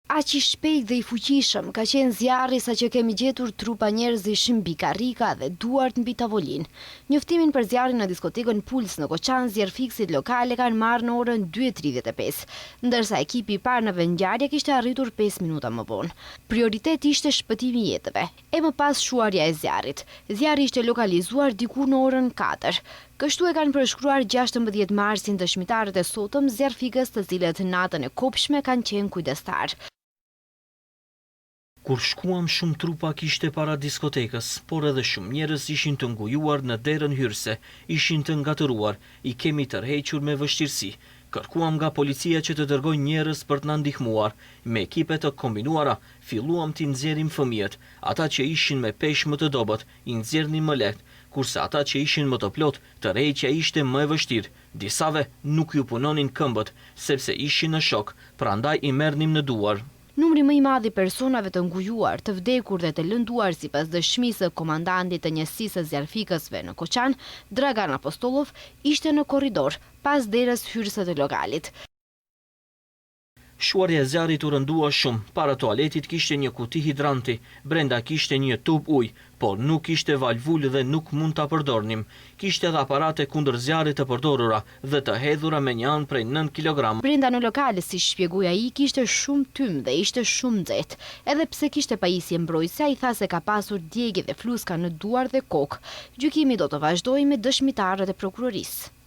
Aq i shpejt dhe i fuqishëm ka qenë zjarri sa që kemi gjetur trupa njerëzish mbi karrika dhe duart mbi tavolinë. Njoftimin për zjarrin në diskotekën Puls në Koçan, zjarrfikësit lokale kanë marrë në orën 2:35, ndërsa ekipi i parë në vendngjarje kishte arritur 5 minuta më vonë. Prioritet ishte shpëtimi i jetëve, e më pas shuarja e zjarrit. Zjarri ishte lokalizuar diku në orën 4. Kështu e kanë përshkruar 16 marsin dëshmitarët e sotëm zjarrfikës, të cilët natën e kopshme kanë qenë kujdestar. Kur shkuam, shumë trupa kishte para diskotekës, por edhe shumë njerëz ishin të ngujuar në derën hyrëse, ishin të ngatëruar, i kemi tërhequr me vështirësi. Kërkuam nga policia që të dërgojë njerëz për të na ndihmuar. Me ekipe të kombinuara, filluam t'i nxjerrim fëmijët. Ata që ishin me peshë më të dobët, i nxjerrnin më lehtë, kurse ata që ishin më të plot, tërheqja ishte më e vështirë. Disave nuk ju punonin këmbët, sepse ishin në shok, prandaj i merrnim në duar. Numri më i madh i personave të ngujuar, të vdekur dhe të lënduar sipas dëshmisë së komandantit të njësisë së zjarrfikësve në Koçan, Dragan Apostollov, ishte në korridor pas derës hyrëse të lokalit. Shuarja e zjarrit u rëndua shumë. Para toaletit kishte një kuti hidranti, brenda kishte një tub ujë, por nuk kishte valvulë dhe nuk mund ta përdornim. Kishte edhe aparate kundër zjarrit të përdorura dhe të hedhura me një anë prej 9 kg. Brenda në lokale, si shpjegoi ai, kishte shumë tym dhe ishte shumë nxehtë. Edhe pse kishte pajisje mbrojtëse, ai tha se ka pasur djegje dhe fluska në duar dhe kokë. Gjykimi do të vazhdojë me dëshmitarët e prokurorisë.